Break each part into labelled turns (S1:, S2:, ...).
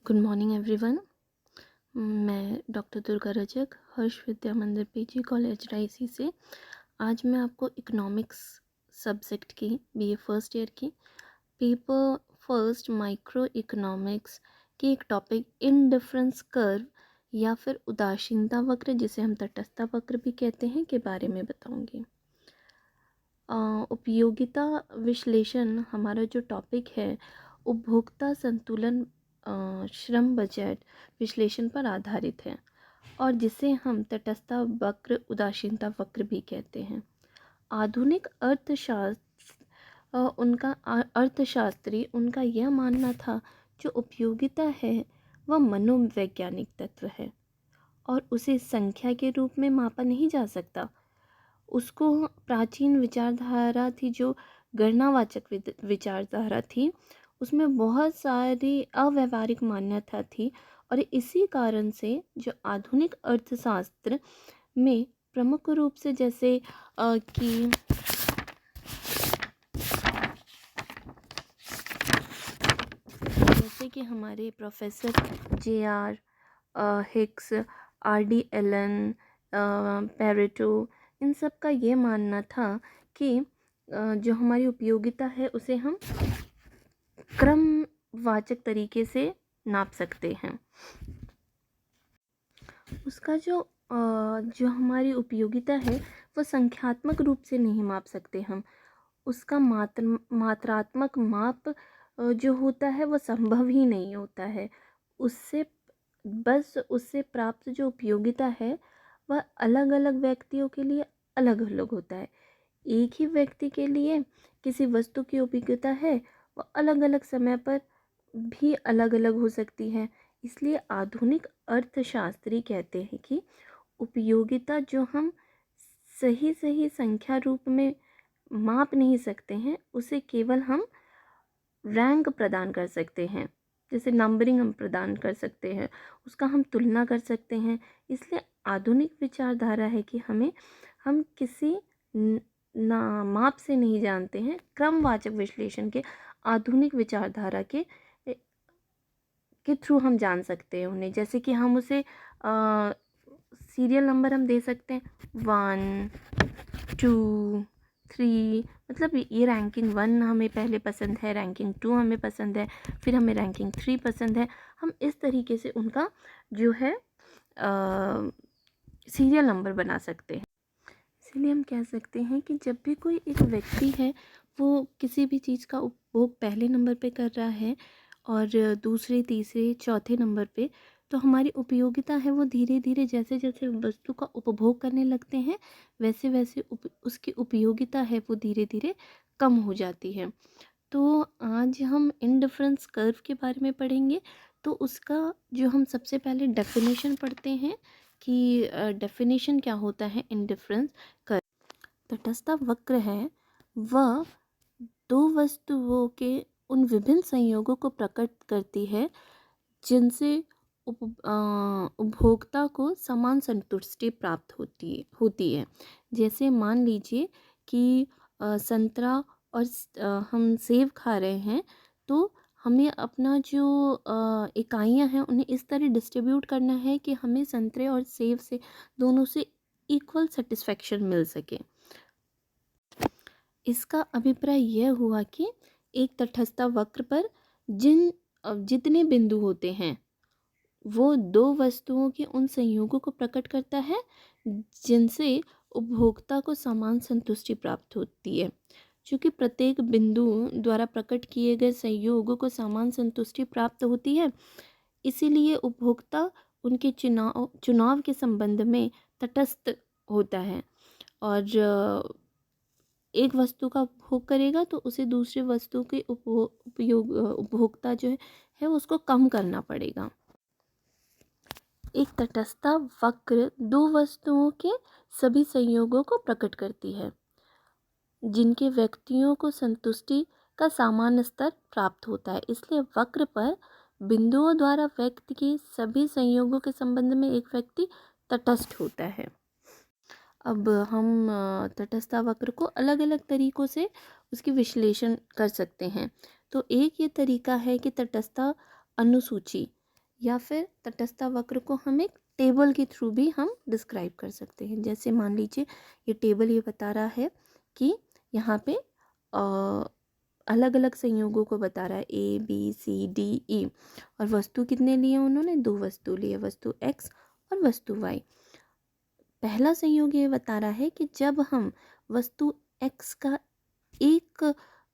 S1: Good morning everyone. मैं doctor Durga Rajak, हर्ष विद्या मंदिर PG college Raisi से। आज मैं आपको इकोनॉमिक्स सब्जेक्ट की बीए फर्स्ट ईयर की पेपर फर्स्ट माइक्रो इकोनॉमिक्स की एक टॉपिक इंडिफरेंस कर्व या फिर उदासीनता वक्र, जिसे हम तटस्थता वक्र भी कहते हैं, के बारे में बताऊंगी। उपयोगिता विश्लेषण हमारा जो टॉपिक है उपभोक्ता संतुलन श्रम बजट विश्लेषण पर आधारित है और जिसे हम तटस्थता वक्र उदासीनता वक्र भी कहते हैं। आधुनिक अर्थशास्त्री उनका यह मानना था जो उपयोगिता है वह मनोवैज्ञानिक तत्व है और उसे संख्या के रूप में मापा नहीं जा सकता। उसको प्राचीन विचारधारा थी जो गणनावाचक विचारधारा थी, उसमें बहुत सारी अव्यवहारिक मान्यता थी और इसी कारण से जो आधुनिक अर्थशास्त्र में प्रमुख रूप से जैसे कि हमारे professor J R. Hicks, R D. Allen, Pareto, इन सब का ये मानना था कि जो हमारी उपयोगिता है उसे हम क्रमवाचक तरीके से नाप सकते हैं। उसका जो हमारी उपयोगिता है वो संख्यात्मक रूप से नहीं माप सकते हम। उसका मात्रात्मक माप जो होता है वो संभव ही नहीं होता है। उससे प्राप्त जो उपयोगिता है वह अलग अलग व्यक्तियों के लिए अलग अलग होता है। एक ही व्यक्ति के लिए किसी वस्तु की उपयोगिता है वह अलग अलग समय पर भी अलग अलग हो सकती है। इसलिए आधुनिक अर्थशास्त्री कहते हैं कि उपयोगिता जो हम सही संख्या रूप में माप नहीं सकते हैं उसे केवल हम रैंक प्रदान कर सकते हैं, जैसे नंबरिंग हम प्रदान कर सकते हैं, उसका हम तुलना कर सकते हैं। इसलिए आधुनिक विचारधारा है कि हम किसी माप से नहीं जानते हैं, क्रमवाचक विश्लेषण के आधुनिक विचारधारा के थ्रू हम जान सकते हैं उन्हें। जैसे कि हम उसे सीरियल नंबर हम दे सकते हैं 1 2 3, मतलब ये रैंकिंग 1 हमें पहले पसंद है, रैंकिंग 2 हमें पसंद है, फिर हमें रैंकिंग 3 पसंद है। हम इस तरीके से उनका जो है सीरियल नंबर बना सकते हैं। इसीलिए हम कह सकते हैं कि जब भी कोई एक व्यक्ति है वो किसी भी चीज़ का उपभोग पहले नंबर पे कर रहा है और दूसरे तीसरे चौथे नंबर पे, तो हमारी उपयोगिता है वो धीरे धीरे जैसे जैसे वस्तु का उपभोग करने लगते हैं वैसे वैसे उसकी उपयोगिता है वो धीरे धीरे कम हो जाती है। तो आज हम इंडिफरेंस कर्व के बारे में पढ़ेंगे। तो उसका जो हम सबसे पहले डेफिनेशन पढ़ते हैं कि डेफिनेशन क्या होता है इंडिफरेंस कर्व। तटस्थता वक्र है वह दो वस्तुओं के उन विभिन्न संयोगों को प्रकट करती है जिनसे उपभोक्ता को समान संतुष्टि प्राप्त होती है। जैसे मान लीजिए कि संतरा और हम सेब खा रहे हैं, तो हमें अपना जो इकाइयाँ हैं उन्हें इस तरह डिस्ट्रीब्यूट करना है कि हमें संतरे और सेब से दोनों से इक्वल सेटिस्फेक्शन मिल सके। इसका अभिप्राय यह हुआ कि एक तटस्थता वक्र पर जितने बिंदु होते हैं वो दो वस्तुओं के उन संयोगों को प्रकट करता है जिनसे उपभोक्ता को समान संतुष्टि प्राप्त होती है। चूँकि प्रत्येक बिंदु द्वारा प्रकट किए गए संयोगों को समान संतुष्टि प्राप्त होती है, इसीलिए उपभोक्ता उनके चुनाव के संबंध में तटस्थ होता है और एक वस्तु का उपभोग करेगा तो उसे दूसरी वस्तु के उपभोक्ता जो है उसको कम करना पड़ेगा। एक तटस्थता वक्र दो वस्तुओं के सभी संयोगों को प्रकट करती है जिनके व्यक्तियों को संतुष्टि का सामान्य स्तर प्राप्त होता है। इसलिए वक्र पर बिंदुओं द्वारा व्यक्त के सभी संयोगों के संबंध में एक व्यक्ति तटस्थ होता है। अब हम तटस्थता वक्र को अलग अलग तरीकों से उसकी विश्लेषण कर सकते हैं। तो एक ये तरीका है कि तटस्थता अनुसूची, या फिर तटस्थता वक्र को हम एक टेबल के थ्रू भी हम डिस्क्राइब कर सकते हैं। जैसे मान लीजिए ये टेबल ये बता रहा है कि यहाँ पे अलग अलग संयोगों को बता रहा है A B C D E, और वस्तु कितने लिए उन्होंने, 2 वस्तु लिए, वस्तु X और वस्तु Y। पहला संयोग ये बता रहा है कि जब हम वस्तु X का एक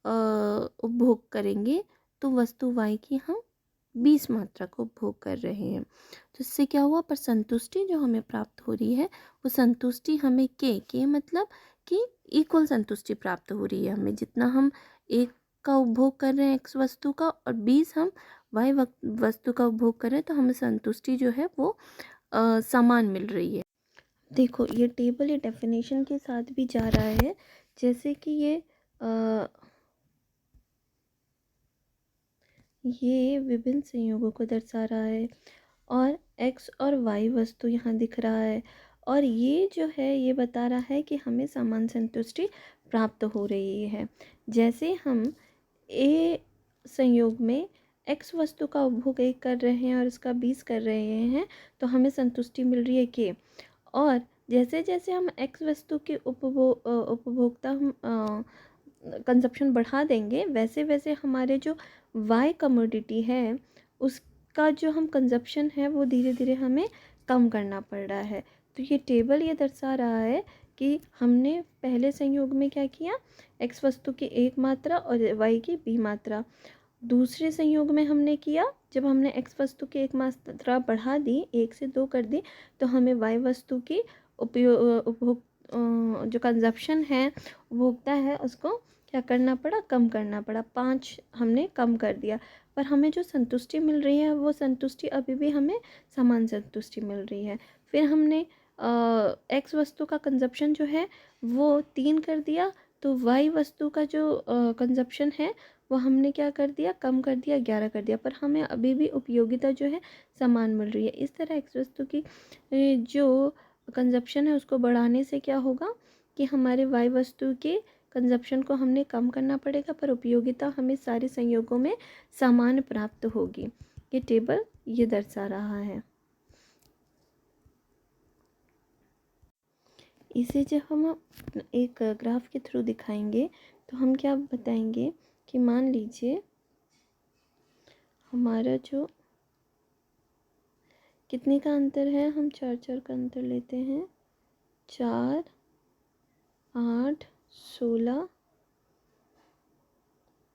S1: उपभोग करेंगे तो वस्तु Y की हम 20 मात्रा को उपभोग कर रहे हैं। तो इससे क्या हुआ, पर संतुष्टि जो हमें प्राप्त हो रही है वो संतुष्टि हमें के मतलब कि इक्वल संतुष्टि प्राप्त हो रही है हमें। जितना हम एक का उपभोग कर रहे हैं X वस्तु का और 20 हम Y वस्तु का उपभोग कर रहे हैं, तो हमें संतुष्टि जो है वो समान मिल रही है। देखो ये टेबल ये डेफिनेशन के साथ भी जा रहा है, जैसे कि ये विभिन्न संयोगों को दर्शा रहा है और X और Y वस्तु यहाँ दिख रहा है, और ये जो है ये बता रहा है कि हमें समान संतुष्टि प्राप्त हो रही है। जैसे हम A संयोग में X वस्तु का उपभोग 1 कर रहे हैं और इसका 20 कर रहे हैं, तो हमें संतुष्टि मिल रही है के। और जैसे जैसे हम X वस्तु के उपभोक्ता हम कंजप्शन बढ़ा देंगे, वैसे वैसे हमारे जो Y कमोडिटी है उसका जो हम कंजप्शन है वो धीरे धीरे हमें कम करना पड़ रहा है। तो ये टेबल ये दर्शा रहा है कि हमने पहले संयोग में क्या किया, X वस्तु की 1 मात्रा और Y की B मात्रा। दूसरे संयोग में हमने किया, जब हमने X वस्तु की 1 मात्रा बढ़ा दी, 1 से 2 कर दी, तो हमें Y वस्तु की उपभोग जो कंजप्शन है, उपभोक्ता है, उसको क्या करना पड़ा, कम करना पड़ा। 5 हमने कम कर दिया, पर हमें जो संतुष्टि मिल रही है वो संतुष्टि अभी भी हमें समान संतुष्टि मिल रही है। फिर हमने X वस्तु का कंजप्शन जो है वो 3 कर दिया, तो Y वस्तु का जो कंजप्शन है वो हमने क्या कर दिया, कम कर दिया, 11 कर दिया, पर हमें अभी भी उपयोगिता जो है समान मिल रही है। इस तरह X वस्तु की जो कंजप्शन है उसको बढ़ाने से क्या होगा कि हमारे Y वस्तु के कंजप्शन को हमने कम करना पड़ेगा, पर उपयोगिता हमें सारे संयोगों में समान प्राप्त होगी। ये टेबल ये दर्शा रहा है। इसे जब हम एक ग्राफ के थ्रू दिखाएंगे तो हम क्या बताएंगे कि मान लीजिए हमारा जो कितने का अंतर है, हम 4 का अंतर लेते हैं, 4 8 16,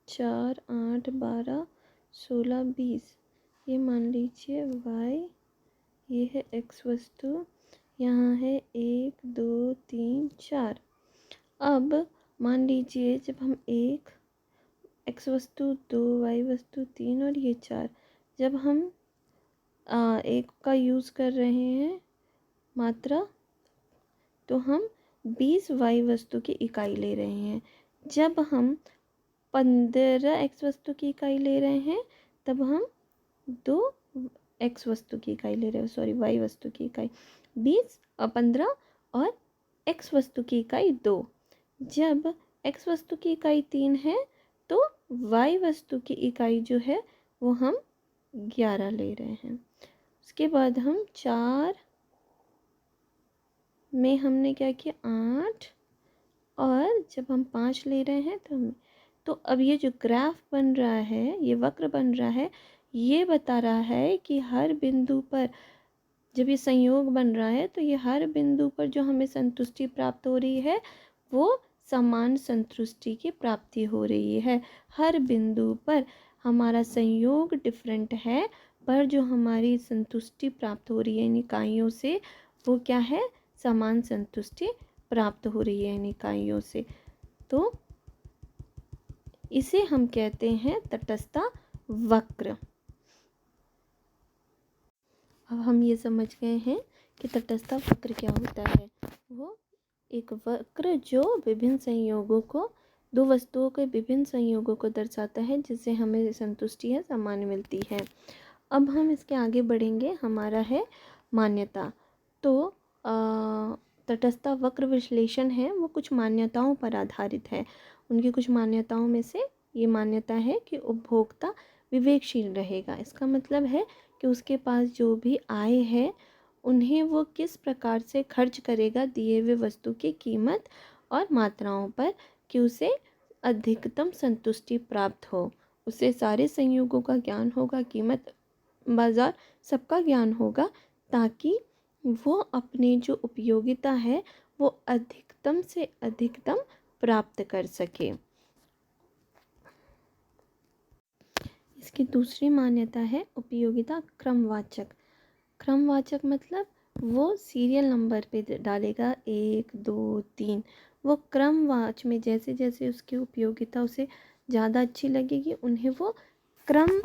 S1: 4 8 12 16 20। ये मान लीजिए Y, ये है X वस्तु, यहाँ है 1 2 3 4। अब मान लीजिए जब हम 1 X वस्तु 2 Y वस्तु 3 और ये 4, जब हम 1 का यूज़ कर रहे हैं मात्रा, तो हम 20 Y वस्तु की इकाई ले रहे हैं। जब हम 15 X वस्तु की इकाई ले रहे हैं तब हम 2 X वस्तु की इकाई ले रहे हैं, सॉरी Y वस्तु की इकाई 20 और 15 और X वस्तु की इकाई 2। जब X वस्तु की इकाई 3 है तो Y वस्तु की इकाई जो है वो हम 11 ले रहे हैं। उसके बाद हम 4 में हमने क्या किया, 8, और जब हम 5 ले रहे हैं तो अब ये जो ग्राफ बन रहा है, ये वक्र बन रहा है, ये बता रहा है कि हर बिंदु पर जब ये संयोग बन रहा है तो ये हर बिंदु पर जो हमें संतुष्टि प्राप्त हो रही है वो समान संतुष्टि की प्राप्ति हो रही है। हर बिंदु पर हमारा संयोग डिफरेंट है, पर जो हमारी संतुष्टि प्राप्त हो रही है इन इकाइयों से वो क्या है, समान संतुष्टि प्राप्त हो रही है इन इकाइयों से। तो इसे हम कहते हैं तटस्थता वक्र। अब हम ये समझ गए हैं कि तटस्थता वक्र क्या होता है। वो एक वक्र जो विभिन्न संयोगों को, दो वस्तुओं के विभिन्न संयोगों को दर्शाता है, जिससे हमें संतुष्टि है समान मिलती है। अब हम इसके आगे बढ़ेंगे, हमारा है मान्यता। तो तटस्थता वक्र विश्लेषण है वो कुछ मान्यताओं पर आधारित है। उनकी कुछ मान्यताओं में से ये मान्यता है कि उपभोक्ता विवेकशील रहेगा। इसका मतलब है कि उसके पास जो भी आय है उन्हें वो किस प्रकार से खर्च करेगा दिए हुए वस्तु की कीमत और मात्राओं पर कि उसे अधिकतम संतुष्टि प्राप्त हो। उसे सारे संयोगों का ज्ञान होगा, कीमत, बाजार सबका ज्ञान होगा, ताकि वो अपनी जो उपयोगिता है वो अधिकतम से अधिकतम प्राप्त कर सके। इसकी दूसरी मान्यता है उपयोगिता क्रमवाचक। क्रमवाचक मतलब वो सीरियल नंबर पे डालेगा 1 2 3। वो क्रमवाच में जैसे जैसे उसकी उपयोगिता उसे ज़्यादा अच्छी लगेगी उन्हें वो क्रम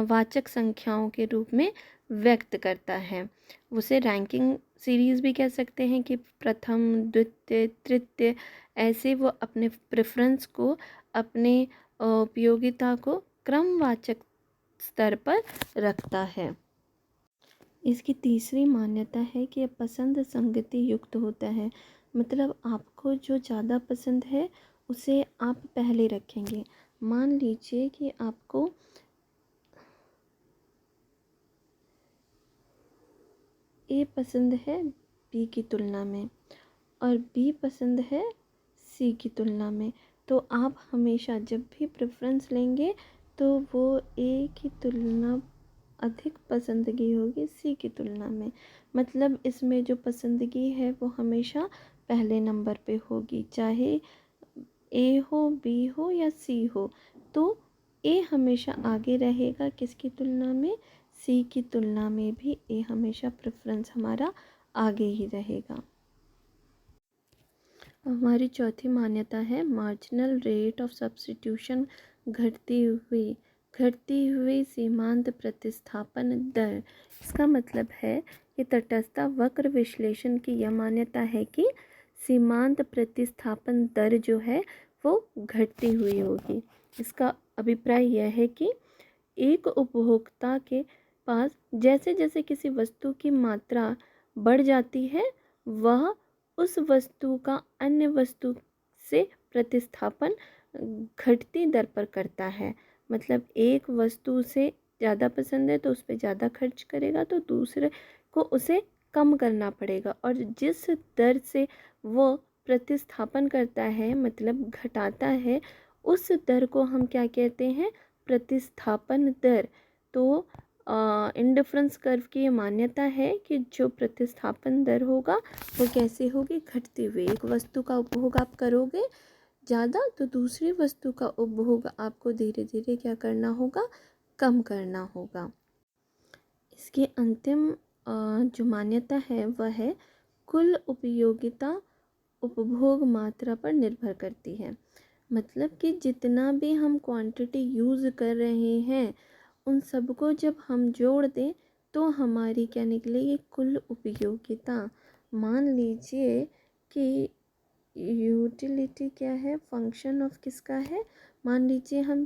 S1: वाचक संख्याओं के रूप में व्यक्त करता है। उसे रैंकिंग सीरीज़ भी कह सकते हैं कि प्रथम, द्वितीय, तृतीय, ऐसे वो अपने प्रेफरेंस को, अपने उपयोगिता को क्रमवाचक स्तर पर रखता है। इसकी तीसरी मान्यता है कि पसंद संगति युक्त होता है। मतलब आपको जो ज़्यादा पसंद है उसे आप पहले रखेंगे। मान लीजिए कि आपको ए पसंद है बी की तुलना में और बी पसंद है सी की तुलना में, तो आप हमेशा जब भी प्रेफरेंस लेंगे तो वो ए की तुलना अधिक पसंदगी होगी सी की तुलना में। मतलब इसमें जो पसंदगी है वो हमेशा पहले नंबर पे होगी, चाहे ए हो, बी हो या सी हो। तो ए हमेशा आगे रहेगा किसकी तुलना में, सी की तुलना में भी ए हमेशा प्रेफरेंस हमारा आगे ही रहेगा। हमारी चौथी मान्यता है मार्जिनल रेट ऑफ सब्स्टिट्यूशन, घटती हुई सीमांत प्रतिस्थापन दर। इसका मतलब है कि तटस्थता वक्र विश्लेषण की यह मान्यता है कि सीमांत प्रतिस्थापन दर जो है वो घटती हुई होगी। इसका अभिप्राय यह है कि एक उपभोक्ता के पास जैसे जैसे किसी वस्तु की मात्रा बढ़ जाती है वह उस वस्तु का अन्य वस्तु से प्रतिस्थापन घटती दर पर करता है। मतलब एक वस्तु से ज़्यादा पसंद है तो उस पर ज़्यादा खर्च करेगा, तो दूसरे को उसे कम करना पड़ेगा। और जिस दर से वो प्रतिस्थापन करता है मतलब घटाता है, उस दर को हम क्या कहते हैं, प्रतिस्थापन दर। तो इंडिफरेंस कर्व की ये मान्यता है कि जो प्रतिस्थापन दर होगा वो कैसे होगी, घटती हुई। एक वस्तु का उपभोग आप करोगे ज़्यादा तो दूसरी वस्तु का उपभोग आपको धीरे धीरे क्या करना होगा, कम करना होगा। इसकी अंतिम जो मान्यता है वह है कुल उपयोगिता उपभोग मात्रा पर निर्भर करती है। मतलब कि जितना भी हम क्वांटिटी यूज़ कर रहे हैं उन सबको जब हम जोड़ दें तो हमारी क्या निकलेगी, कुल उपयोगिता। मान लीजिए कि यूटिलिटी क्या है, फंक्शन ऑफ किसका है, मान लीजिए हम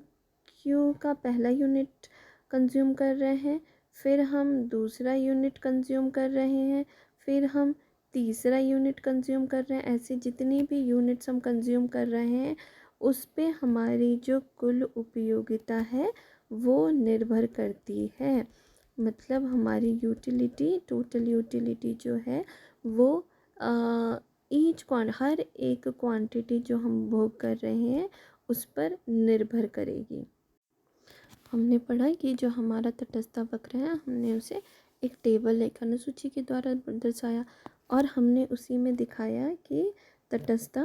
S1: क्यू का पहला यूनिट कंज्यूम कर रहे हैं, फिर हम दूसरा यूनिट कंज्यूम कर रहे हैं, फिर हम तीसरा यूनिट कंज्यूम कर रहे हैं। ऐसे जितनी भी यूनिट्स हम कंज्यूम कर रहे हैं उस पे हमारी जो कुल उपयोगिता है वो निर्भर करती है। मतलब हमारी यूटिलिटी, टोटल यूटिलिटी जो है वो हर एक क्वांटिटी जो हम भोग कर रहे हैं उस पर निर्भर करेगी। हमने पढ़ा कि जो हमारा तटस्थता वक्र है हमने उसे एक टेबल, एक अनुसूची के द्वारा दर्शाया और हमने उसी में दिखाया कि तटस्थता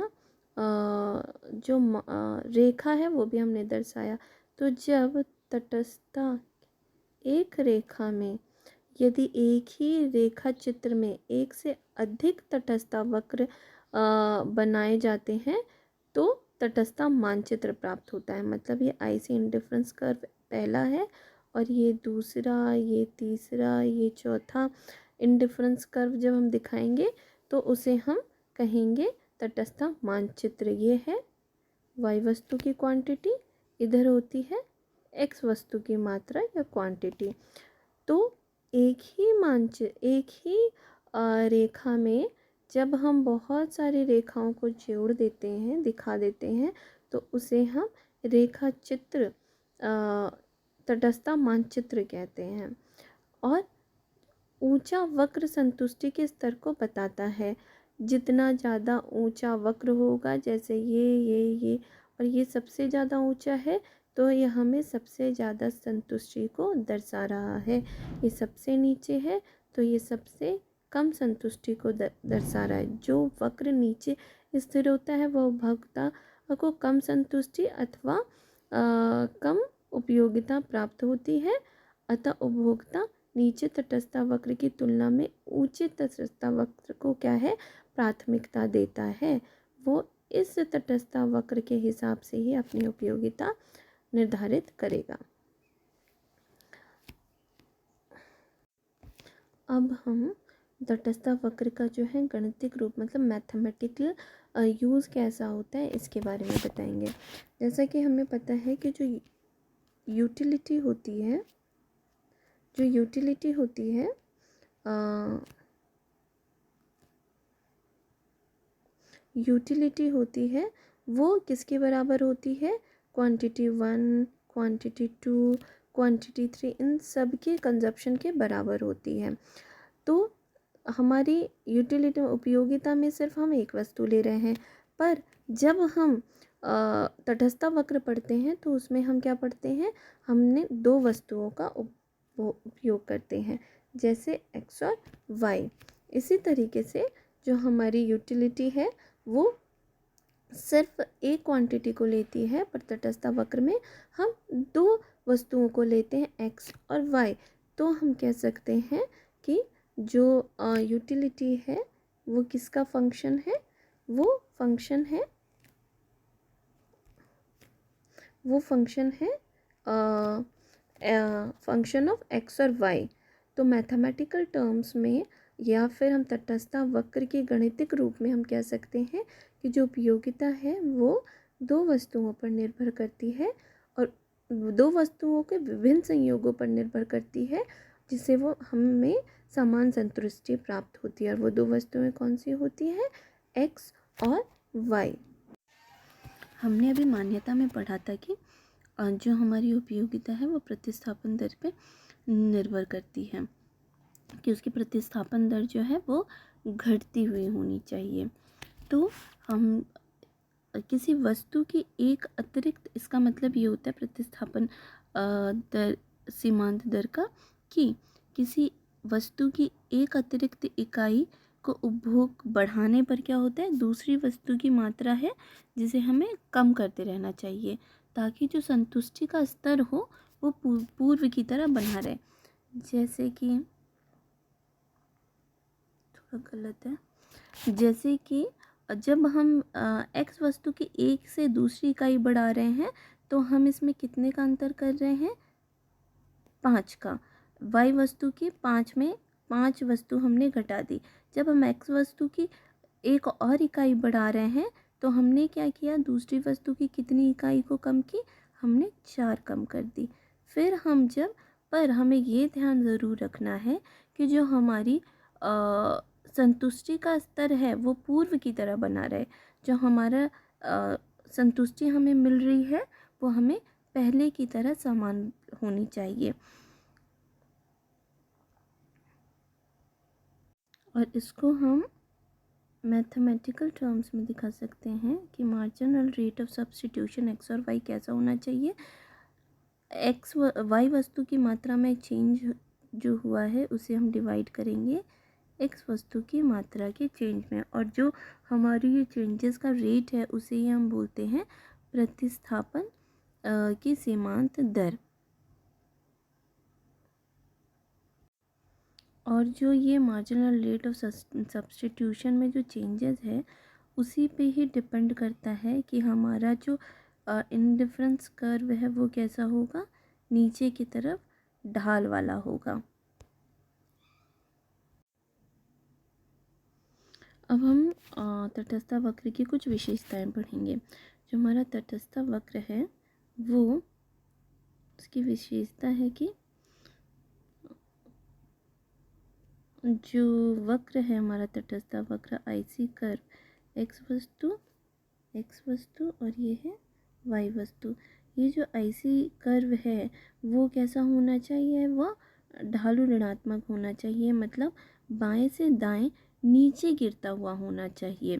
S1: जो रेखा है वो भी हमने दर्शाया। तो जब तटस्थता एक रेखा में, यदि एक ही रेखा चित्र में एक से अधिक तटस्थता वक्र बनाए जाते हैं तो तटस्थता मानचित्र प्राप्त होता है। मतलब ये आईसी इंडिफरेंस कर्व पहला है और ये दूसरा, ये तीसरा, ये चौथा इंडिफरेंस कर्व जब हम दिखाएंगे तो उसे हम कहेंगे तटस्थता मानचित्र। ये है वाई वस्तु की क्वांटिटी, इधर होती है एक्स वस्तु की मात्रा या क्वांटिटी। तो एक ही रेखा में जब हम बहुत सारी रेखाओं को जोड़ देते हैं, दिखा देते हैं, तो उसे हम रेखा चित्र तटस्थता मानचित्र कहते हैं। और ऊंचा वक्र संतुष्टि के स्तर को बताता है। जितना ज़्यादा ऊंचा वक्र होगा, जैसे ये और ये सबसे ज़्यादा ऊंचा है, तो ये हमें सबसे ज़्यादा संतुष्टि को दर्शा रहा है। ये सबसे नीचे है तो ये सबसे कम संतुष्टि को दर्शा रहा है। जो वक्र नीचे स्थिर होता है वह उपभोक्ता को कम संतुष्टि अथवा कम उपयोगिता प्राप्त होती है। अतः उपभोक्ता नीचे तटस्थता वक्र की तुलना में ऊंचे तटस्थता वक्र को क्या है, प्राथमिकता देता है। वो इस तटस्थता वक्र के हिसाब से ही अपनी उपयोगिता निर्धारित करेगा। अब हम तटस्थता वक्र का जो है गणितिक रूप मतलब मैथमेटिकल यूज़ कैसा होता है इसके बारे में बताएंगे। जैसा कि हमें पता है कि जो यूटिलिटी होती है यूटिलिटी होती है वो किसके बराबर होती है, क्वांटिटी 1, क्वांटिटी 2, क्वांटिटी 3, इन सब के कंजप्शन के बराबर होती है। तो हमारी यूटिलिटी उपयोगिता में सिर्फ हम एक वस्तु ले रहे हैं, पर जब हम तटस्थता वक्र पढ़ते हैं तो उसमें हम क्या पढ़ते हैं, हमने दो वस्तुओं का उपयोग करते हैं, जैसे x और y। इसी तरीके से जो हमारी यूटिलिटी है वो सिर्फ एक क्वांटिटी को लेती है, पर तटस्थता वक्र में हम दो वस्तुओं को लेते हैं x और y। तो हम कह सकते हैं कि जो यूटिलिटी है वो किसका फंक्शन है, वो फंक्शन है फंक्शन ऑफ x और y। तो मैथमेटिकल टर्म्स में या फिर हम तटस्थता वक्र के गणितिक रूप में हम कह सकते हैं कि जो उपयोगिता है वो दो वस्तुओं पर निर्भर करती है और दो वस्तुओं के विभिन्न संयोगों पर निर्भर करती है, जिससे वो हमें समान संतुष्टि प्राप्त होती है। और वो दो वस्तुएं कौन सी होती हैं, x और y। हमने अभी मान्यता में पढ़ा था कि जो हमारी उपयोगिता है वो प्रतिस्थापन दर पे निर्भर करती है, कि उसकी प्रतिस्थापन दर जो है वो घटती हुई होनी चाहिए। तो हम किसी वस्तु की एक अतिरिक्त, इसका मतलब ये होता है प्रतिस्थापन दर सीमांत दर का, कि किसी वस्तु की एक अतिरिक्त इकाई को उपभोग बढ़ाने पर क्या होता है, दूसरी वस्तु की मात्रा है जिसे हमें कम करते रहना चाहिए, ताकि जो संतुष्टि का स्तर हो वो पूर्व की तरह बना रहे। जैसे कि थोड़ा गलत है, जैसे कि जब हम x वस्तु की एक से दूसरी इकाई बढ़ा रहे हैं तो हम इसमें कितने का अंतर कर रहे हैं, 5 का। y वस्तु की 5 में 5 वस्तु हमने घटा दी। जब हम x वस्तु की एक और इकाई बढ़ा रहे हैं तो हमने क्या किया, दूसरी वस्तु की कितनी इकाई को कम की, हमने 4 कम कर दी। फिर हम जब, पर हमें ये ध्यान ज़रूर रखना है कि जो हमारी संतुष्टि का स्तर है वो पूर्व की तरह बना रहे। जो हमारा संतुष्टि हमें मिल रही है वो हमें पहले की तरह समान होनी चाहिए। और इसको हम मैथमेटिकल टर्म्स में दिखा सकते हैं कि marginal rate of substitution x और y कैसा होना चाहिए। y वस्तु की मात्रा में चेंज जो हुआ है उसे हम डिवाइड करेंगे x वस्तु की मात्रा के चेंज में, और जो हमारी ये चेंजेस का रेट है उसे ही हम बोलते हैं प्रतिस्थापन की सीमांत दर। और जो ये मार्जिनल रेट ऑफ सब्स्टिट्यूशन में जो चेंजेस है उसी पे ही डिपेंड करता है कि हमारा जो इंडिफरेंस कर्व है वो कैसा होगा, नीचे की तरफ ढाल वाला होगा। अब हम तटस्थता वक्र की कुछ विशेषताएं पढ़ेंगे। जो हमारा तटस्थता वक्र है वो, उसकी विशेषता है कि जो वक्र है हमारा तटस्थता वक्र आईसी कर्व, एक्स वस्तु और ये है वाई वस्तु, ये जो ऐसी कर्व है वो कैसा होना चाहिए, वह ढालू ऋणात्मक होना चाहिए, मतलब बाएं से दाएं नीचे गिरता हुआ होना चाहिए।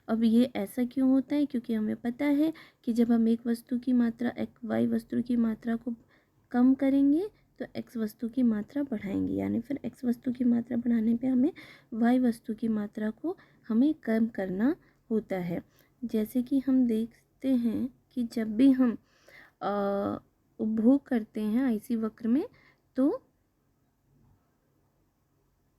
S1: अब ये ऐसा क्यों होता है, क्योंकि हमें पता है कि जब हम एक वस्तु की मात्रा वाई वस्तु की मात्रा को कम करेंगे तो एक्स वस्तु की मात्रा बढ़ाएंगे, यानी फिर एक्स वस्तु की मात्रा बढ़ाने पे हमें वाई वस्तु की मात्रा को हमें कम करना होता है। जैसे कि हम देखते हैं कि जब भी हम उपभोग करते हैं ऐसी वक्र में, तो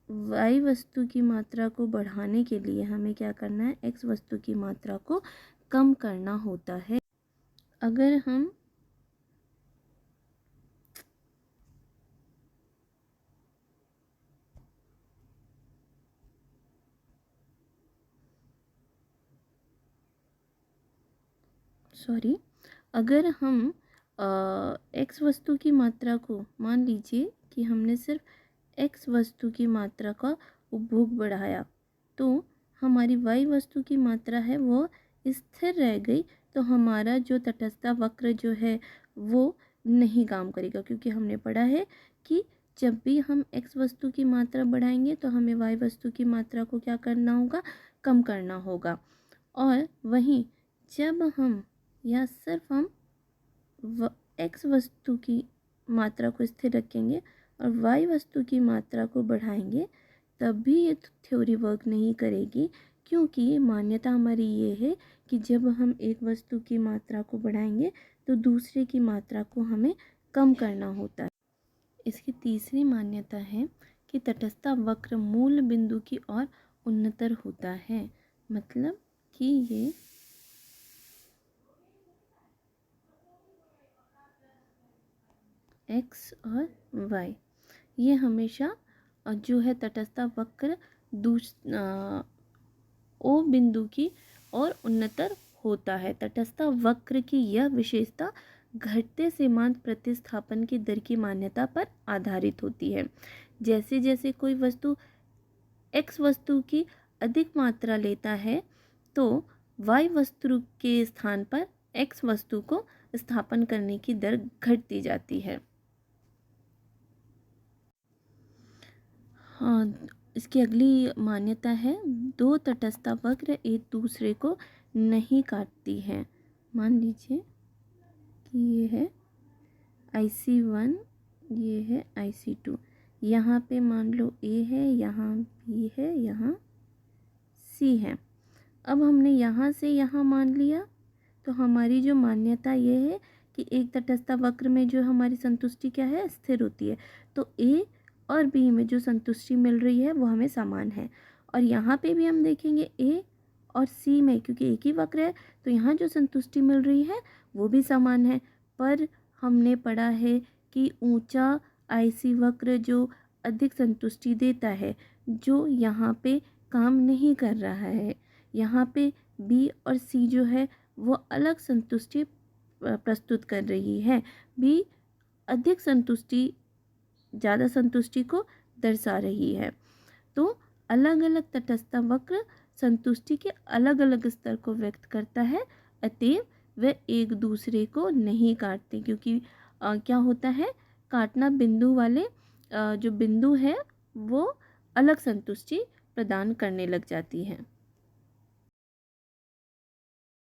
S1: वाई वस्तु की मात्रा को बढ़ाने के लिए हमें क्या करना है, एक्स वस्तु की मात्रा को कम करना होता है। अगर हम अगर हम एक्स वस्तु की मात्रा को, मान लीजिए कि हमने सिर्फ एक्स वस्तु की मात्रा का उपभोग बढ़ाया, तो हमारी वाई वस्तु की मात्रा है वो स्थिर रह गई, तो हमारा जो तटस्थ वक्र जो है वो नहीं काम करेगा, क्योंकि हमने पढ़ा है कि जब भी हम एक्स वस्तु की मात्रा बढ़ाएंगे तो हमें वाई वस्तु की मात्रा को क्या करना होगा, कम करना होगा। और वहीं जब हम या सिर्फ हम एक्स वस्तु की मात्रा को स्थिर रखेंगे और वाई वस्तु की मात्रा को बढ़ाएंगे, तब भी ये थ्योरी वर्क नहीं करेगी, क्योंकि मान्यता हमारी ये है कि जब हम एक वस्तु की मात्रा को बढ़ाएंगे तो दूसरे की मात्रा को हमें कम करना होता है। इसकी तीसरी मान्यता है कि तटस्थ वक्र मूल बिंदु की ओर उन्नतर होता है, मतलब कि ये एक्स और वाई ये हमेशा जो है तटस्थ वक्र ओ बिंदु की ओर उन्नतर होता है। तटस्थ वक्र की यह विशेषता घटते सीमांत प्रतिस्थापन की दर की मान्यता पर आधारित होती है। जैसे जैसे कोई वस्तु एक्स वस्तु की अधिक मात्रा लेता है तो वाई वस्तु के स्थान पर एक्स वस्तु को स्थापन करने की दर घटती जाती है। हाँ, इसकी अगली मान्यता है, दो तटस्थ वक्र एक दूसरे को नहीं काटती है। मान लीजिए कि ये है IC1, ये है IC2, यहाँ पे मान लो A है, यहाँ B है, यहाँ C है। अब हमने यहाँ से यहाँ मान लिया, तो हमारी जो मान्यता ये है कि एक तटस्थ वक्र में जो हमारी संतुष्टि क्या है, स्थिर होती है, तो A और B में जो संतुष्टि मिल रही है वो हमें समान है। और यहाँ पे भी हम देखेंगे A और C में, क्योंकि एक ही वक्र है तो यहाँ जो संतुष्टि मिल रही है वो भी समान है। पर हमने पढ़ा है कि ऊंचा IC वक्र जो अधिक संतुष्टि देता है, जो यहाँ पे काम नहीं कर रहा है, यहाँ पे B और C जो है वो अलग संतुष्टि प्रस्तुत कर रही है। B अधिक संतुष्टि, ज़्यादा संतुष्टि को दर्शा रही है। तो अलग अलग तटस्थ वक्र संतुष्टि के अलग अलग स्तर को व्यक्त करता है, अतएव वे एक दूसरे को नहीं काटते, क्योंकि क्या होता है, काटना बिंदु वाले जो बिंदु है वो अलग संतुष्टि प्रदान करने लग जाती है।